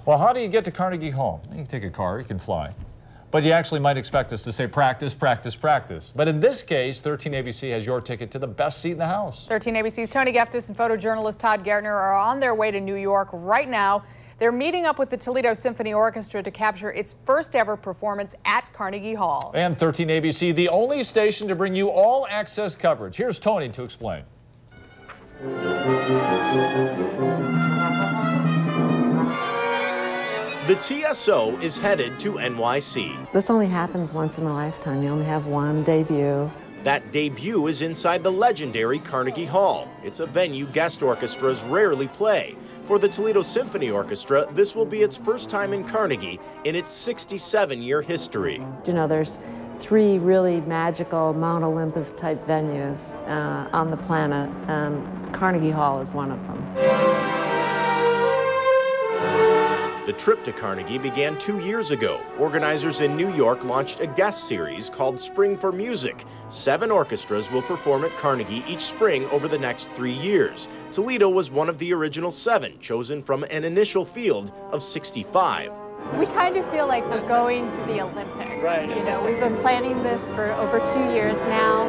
Well, how do you get to Carnegie Hall? You can take a car, you can fly. But you actually might expect us to say practice, practice, practice. But in this case, 13 ABC has your ticket to the best seat in the house. 13 ABC's Tony Geftis and photojournalist Todd Gartner are on their way to New York right now. They're meeting up with the Toledo Symphony Orchestra to capture its first ever performance at Carnegie Hall. And 13 ABC, the only station to bring you all access coverage. Here's Tony to explain. The TSO is headed to NYC. This only happens once in a lifetime. You only have one debut. That debut is inside the legendary Carnegie Hall. It's a venue guest orchestras rarely play. For the Toledo Symphony Orchestra, this will be its first time in Carnegie in its 67-year history. You know, there's three really magical Mount Olympus type venues on the planet, and Carnegie Hall is one of them. The trip to Carnegie began 2 years ago. Organizers in New York launched a guest series called Spring for Music. 7 orchestras will perform at Carnegie each spring over the next 3 years. Toledo was one of the original 7, chosen from an initial field of 65. We kind of feel like we're going to the Olympics. Right. You know, we've been planning this for over 2 years now,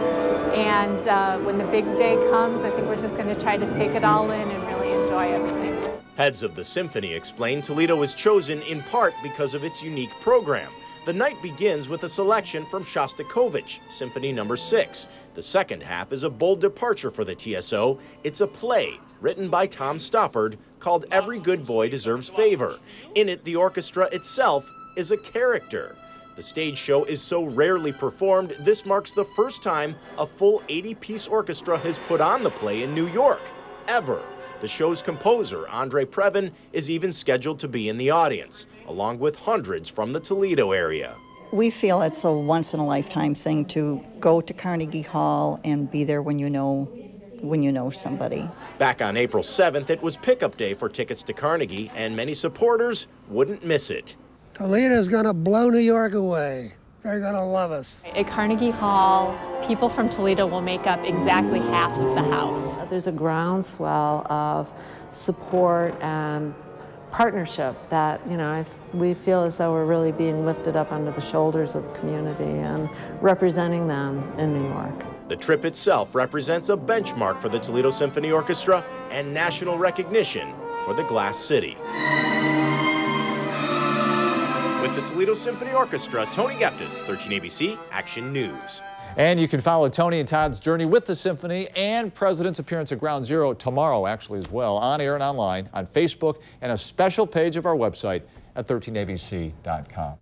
and when the big day comes, I think we're just going to try to take it all in and really enjoy everything. Heads of the symphony explain Toledo was chosen in part because of its unique program. The night begins with a selection from Shostakovich, Symphony No. 6. The second half is a bold departure for the TSO. It's a play written by Tom Stoppard called Every Good Boy Deserves Favor. In it, the orchestra itself is a character. The stage show is so rarely performed, this marks the first time a full 80-piece orchestra has put on the play in New York, ever. The show's composer, Andre Previn, is even scheduled to be in the audience, along with hundreds from the Toledo area. We feel it's a once-in-a-lifetime thing to go to Carnegie Hall and be there when you know somebody. Back on April 7th, it was pickup day for tickets to Carnegie, and many supporters wouldn't miss it. Toledo's going to blow New York away. They're going to love us. At Carnegie Hall, people from Toledo will make up exactly half of the house. There's a groundswell of support and partnership that, you know, we feel as though we're really being lifted up under the shoulders of the community and representing them in New York. The trip itself represents a benchmark for the Toledo Symphony Orchestra and national recognition for the Glass City. With the Toledo Symphony Orchestra, Tony Geftis, 13 ABC Action News. And you can follow Tony and Todd's journey with the symphony and President's appearance at Ground Zero tomorrow, actually, as well, on air and online, on Facebook, and a special page of our website at 13abc.com.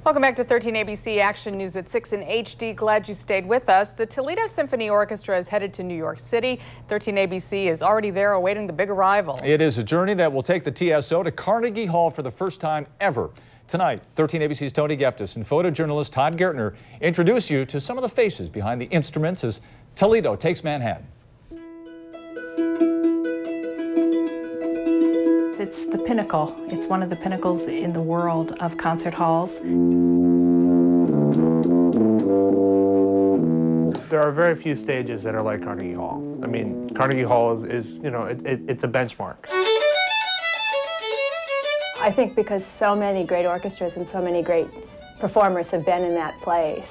Welcome back to 13 ABC Action News at 6 in HD. Glad you stayed with us. The Toledo Symphony Orchestra is headed to New York City. 13 ABC is already there awaiting the big arrival. It is a journey that will take the TSO to Carnegie Hall for the first time ever. Tonight, 13 ABC's Tony Geftis and photojournalist Todd Gartner introduce you to some of the faces behind the instruments as Toledo takes Manhattan. It's the pinnacle. It's one of the pinnacles in the world of concert halls. There are very few stages that are like Carnegie Hall. I mean, Carnegie Hall is you know, it's a benchmark. I think because so many great orchestras and so many great performers have been in that place,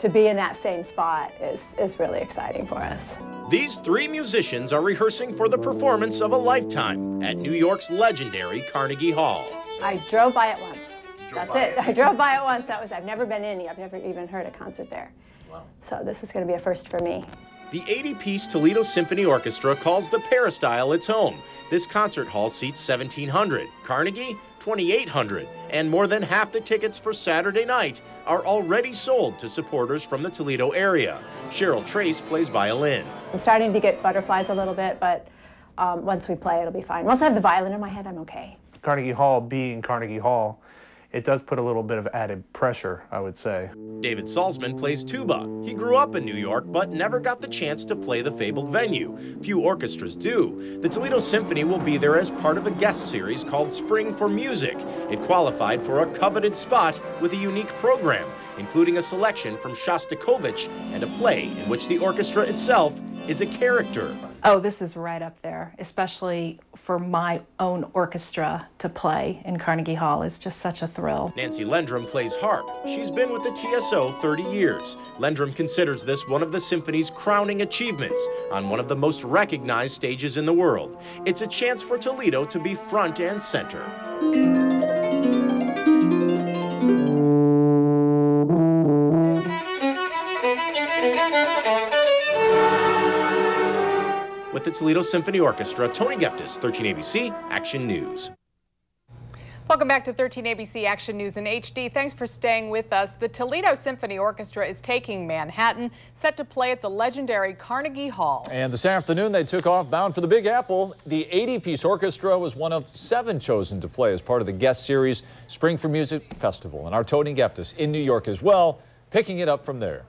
to be in that same spot is really exciting for us. These 3 musicians are rehearsing for the performance of a lifetime at New York's legendary Carnegie Hall. I drove by it once. That's it. I drove by it once. I've never been in. I've never even heard a concert there. Wow. So this is going to be a first for me. The 80-piece Toledo Symphony Orchestra calls the peristyle its home. This concert hall seats 1,700. Carnegie, 2,800. And more than half the tickets for Saturday night are already sold to supporters from the Toledo area. Cheryl Trace plays violin. I'm starting to get butterflies a little bit, but once we play, it'll be fine. Once I have the violin in my head, I'm okay. Carnegie Hall being Carnegie Hall, it does put a little bit of added pressure, I would say. David Salzman plays tuba. He grew up in New York, but never got the chance to play the fabled venue. Few orchestras do. The Toledo Symphony will be there as part of a guest series called Spring for Music. It qualified for a coveted spot with a unique program, including a selection from Shostakovich and a play in which the orchestra itself is a character. Oh, this is right up there, especially for my own orchestra to play in Carnegie Hall is just such a thrill. Nancy Lendrum plays harp. She's been with the TSO 30 years. Lendrum considers this one of the symphony's crowning achievements on one of the most recognized stages in the world. It's a chance for Toledo to be front and center. With the Toledo Symphony Orchestra, Tony Geftis, 13 ABC Action News. Welcome back to 13 ABC Action News in HD. Thanks for staying with us. The Toledo Symphony Orchestra is taking Manhattan, set to play at the legendary Carnegie Hall. And this afternoon they took off bound for the Big Apple. The 80-piece orchestra was one of 7 chosen to play as part of the guest series Spring for Music Festival. And our Tony Geftis in New York as well, picking it up from there.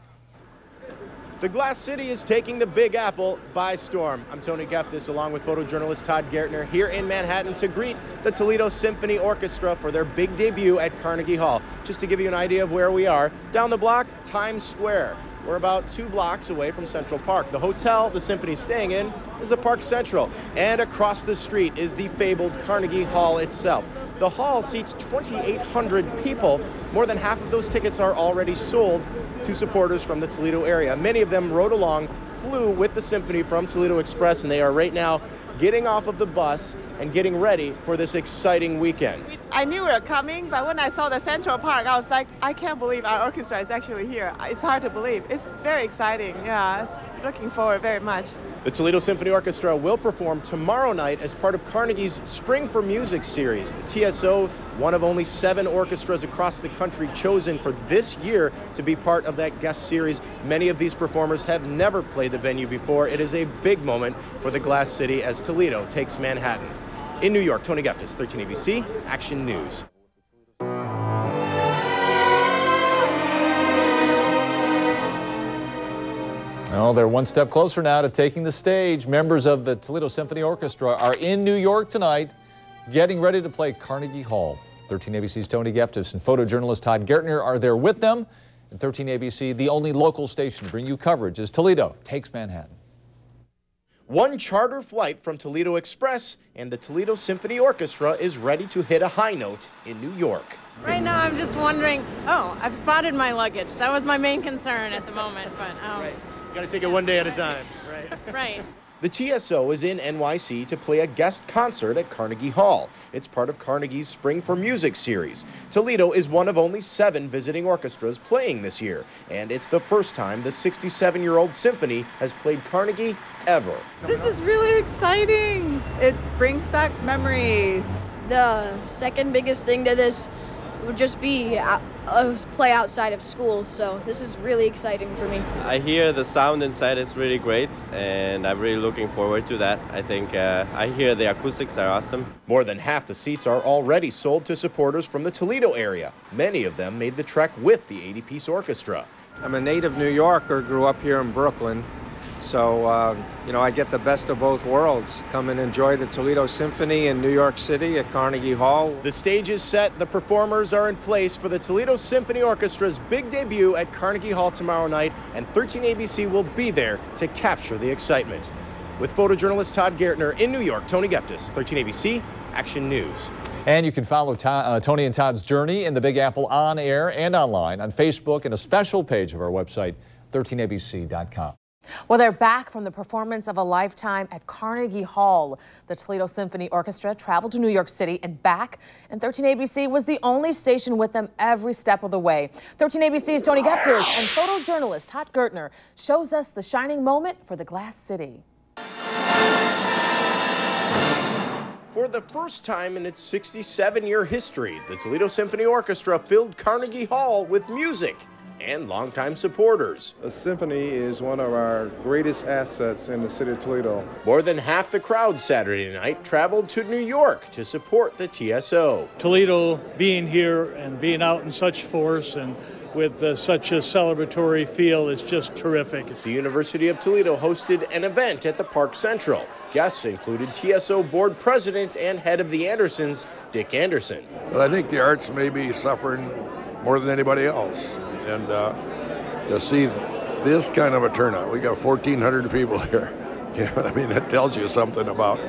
The Glass City is taking the Big Apple by storm. I'm Tony Geftis, along with photojournalist Todd Gertner, here in Manhattan to greet the Toledo Symphony Orchestra for their big debut at Carnegie Hall. Just to give you an idea of where we are, down the block, Times Square. We're about 2 blocks away from Central Park. The hotel the symphony's staying in is the Park Central, and across the street is the fabled Carnegie Hall itself. The hall seats 2,800 people. More than half of those tickets are already sold to supporters from the Toledo area. Many of them rode along, flew with the symphony from Toledo Express, and they are right now getting off of the bus and getting ready for this exciting weekend. I knew we were coming, but when I saw the Central Park, I was like, I can't believe our orchestra is actually here. It's hard to believe. It's very exciting. Yeah, it's looking forward very much. The Toledo Symphony Orchestra will perform tomorrow night as part of Carnegie's Spring for Music series. The TSO, one of only 7 orchestras across the country chosen for this year to be part of that guest series. Many of these performers have never played the venue before. It is a big moment for the Glass City as Toledo takes Manhattan. In New York, Tony Geftis, 13 ABC Action News. Well, they're one step closer now to taking the stage. Members of the Toledo Symphony Orchestra are in New York tonight, getting ready to play Carnegie Hall. 13 ABC's Tony Geftis and photojournalist Todd Gertner are there with them. And 13 ABC, the only local station to bring you coverage as Toledo takes Manhattan. One charter flight from Toledo Express, and the Toledo Symphony Orchestra is ready to hit a high note in New York. Right now I'm just wondering, I've spotted my luggage. That was my main concern at the moment, but Right. You got to take it one day at a time. Right. Right. The TSO is in NYC to play a guest concert at Carnegie Hall. It's part of Carnegie's Spring for Music series. Toledo is one of only 7 visiting orchestras playing this year, and it's the first time the 67-year-old symphony has played Carnegie ever. This is really exciting. It brings back memories. The second biggest thing to this would just be play outside of school, so this is really exciting for me. I hear the sound inside is really great, and I'm really looking forward to that. I think I hear the acoustics are awesome. More than half the seats are already sold to supporters from the Toledo area. Many of them made the trek with the 80-piece orchestra. I'm a native New Yorker, grew up here in Brooklyn. So, I get the best of both worlds. Come and enjoy the Toledo Symphony in New York City at Carnegie Hall. The stage is set, the performers are in place for the Toledo Symphony Orchestra's big debut at Carnegie Hall tomorrow night, and 13 ABC will be there to capture the excitement. With photojournalist Todd Gertner in New York, Tony Geftis, 13 ABC Action News. And you can follow Tony and Todd's journey in the Big Apple on air and online on Facebook and a special page of our website, 13abc.com. Well, they're back from the performance of a lifetime at Carnegie Hall. The Toledo Symphony Orchestra traveled to New York City and back, and 13 ABC was the only station with them every step of the way. 13 ABC's Tony Geftis and photojournalist Todd Gertner shows us the shining moment for the Glass City. For the first time in its 67-year history, the Toledo Symphony Orchestra filled Carnegie Hall with music and longtime supporters. The symphony is one of our greatest assets in the city of Toledo. More than half the crowd Saturday night traveled to New York to support the TSO. Toledo being here and being out in such force and with such a celebratory feel is just terrific. The University of Toledo hosted an event at the Park Central. Guests included TSO board president and head of the Andersons, Dick Anderson. But I think the arts may be suffering more than anybody else. And to see this kind of a turnout, we got 1,400 people here. I mean, it tells you something about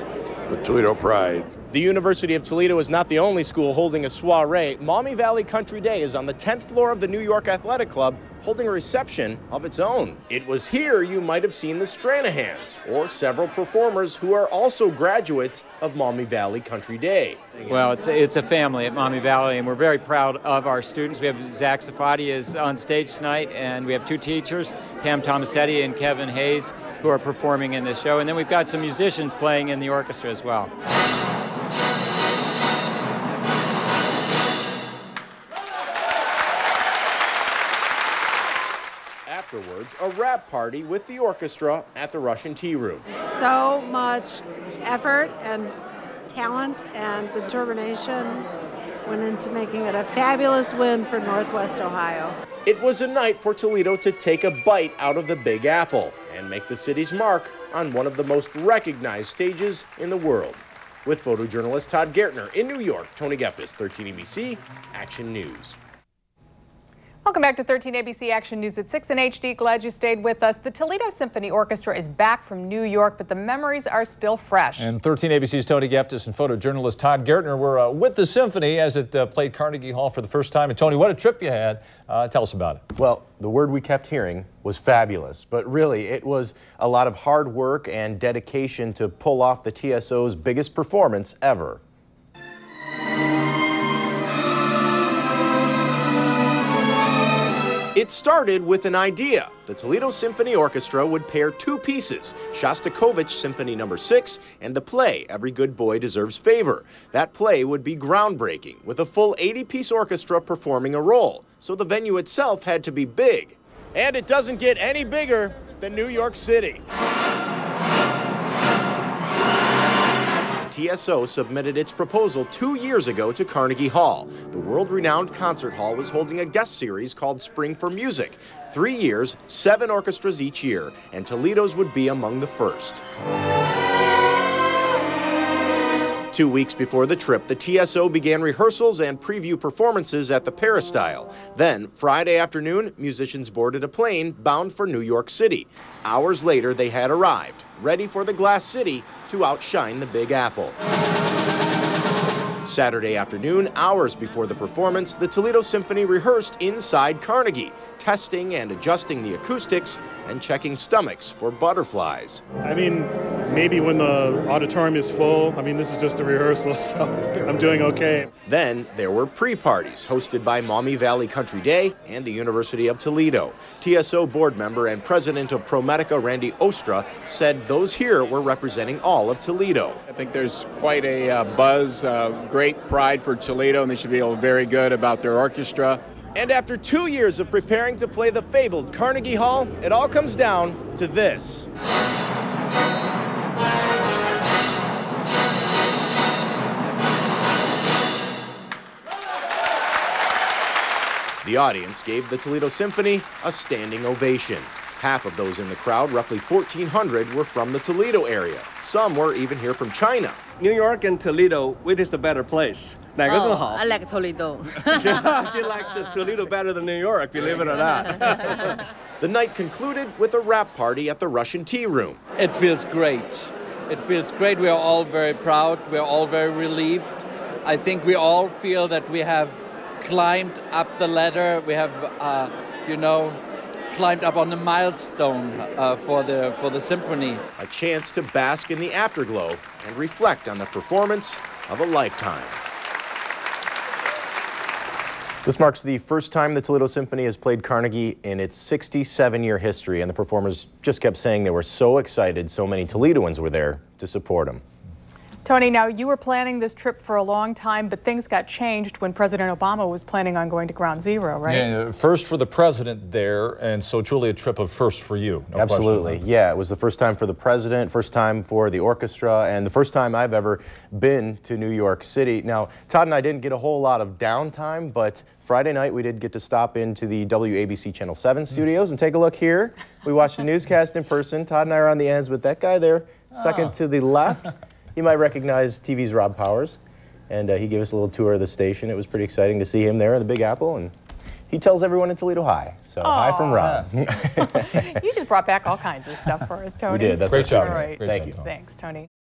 the Toledo pride. The University of Toledo is not the only school holding a soiree. Maumee Valley Country Day is on the 10th floor of the New York Athletic Club, holding a reception of its own. It was here you might have seen the Stranahans, or several performers who are also graduates of Maumee Valley Country Day. Well, it's a family at Maumee Valley, and we're very proud of our students. We have Zach Safadi is on stage tonight, and we have two teachers, Pam Tomasetti and Kevin Hayes, who are performing in this show. And then we've got some musicians playing in the orchestra as well. Afterwards, a rap party with the orchestra at the Russian Tea Room. So much effort and talent and determination went into making it a fabulous win for Northwest Ohio. It was a night for Toledo to take a bite out of the Big Apple and make the city's mark on one of the most recognized stages in the world. With photojournalist Todd Gertner in New York, Tony Geftis, 13 ABC Action News. Welcome back to 13 ABC Action News at 6 in HD. Glad you stayed with us. The Toledo Symphony Orchestra is back from New York, but the memories are still fresh. And 13 ABC's Tony Geftis and photojournalist Todd Gertner were with the symphony as it played Carnegie Hall for the first time. And Tony, what a trip you had. Tell us about it. Well, the word we kept hearing was fabulous, but really it was a lot of hard work and dedication to pull off the TSO's biggest performance ever. It started with an idea. The Toledo Symphony Orchestra would pair two pieces, Shostakovich Symphony No. 6 and the play Every Good Boy Deserves Favor. That play would be groundbreaking, with a full 80-piece orchestra performing a role, so the venue itself had to be big. And it doesn't get any bigger than New York City. TSO submitted its proposal 2 years ago to Carnegie Hall. The world-renowned concert hall was holding a guest series called Spring for Music. 3 years, 7 orchestras each year, and Toledo's would be among the first. 2 weeks before the trip, the TSO began rehearsals and preview performances at the Peristyle. Then, Friday afternoon, musicians boarded a plane bound for New York City. Hours later, they had arrived, ready for the Glass City to outshine the Big Apple. Saturday afternoon, hours before the performance, the Toledo Symphony rehearsed inside Carnegie, testing and adjusting the acoustics and checking stomachs for butterflies. I mean, maybe when the auditorium is full, I mean, this is just a rehearsal, so I'm doing okay. Then there were pre-parties hosted by Maumee Valley Country Day and the University of Toledo. TSO board member and president of ProMedica, Randy Ostra, said those here were representing all of Toledo. I think there's quite a buzz, great pride for Toledo, and they should feel very good about their orchestra. And after 2 years of preparing to play the fabled Carnegie Hall, it all comes down to this. The audience gave the Toledo Symphony a standing ovation. Half of those in the crowd, roughly 1,400, were from the Toledo area. Some were even here from China. New York and Toledo, which is the better place? I like Toledo. She likes Toledo better than New York, believe it or not. The night concluded with a wrap party at the Russian Tea Room. It feels great. It feels great. We are all very proud. We are all very relieved. I think we all feel that we have climbed up the ladder. We have, climbed up on the milestone for the symphony. A chance to bask in the afterglow and reflect on the performance of a lifetime. This marks the first time the Toledo Symphony has played Carnegie in its 67-year history, and the performers just kept saying they were so excited so many Toledoans were there to support them. Tony, now you were planning this trip for a long time, but things got changed when President Obama was planning on going to Ground Zero, right? Yeah, first for the president there, and so truly a trip of first for you. No Absolutely, yeah. It was the first time for the president, first time for the orchestra, and the first time I've ever been to New York City. Now, Todd and I didn't get a whole lot of downtime, but Friday night we did get to stop into the WABC Channel 7 studios and take a look here. We watched the newscast in person. Todd and I are on the ends with that guy there, second to the left. You might recognize TV's Rob Powers, and he gave us a little tour of the station. It was pretty exciting to see him there in the Big Apple, and he tells everyone in Toledo hi. So hi from Ron. You just brought back all kinds of stuff for us, Tony. We did. That's great job. Right. Thank you. Thanks, Tony.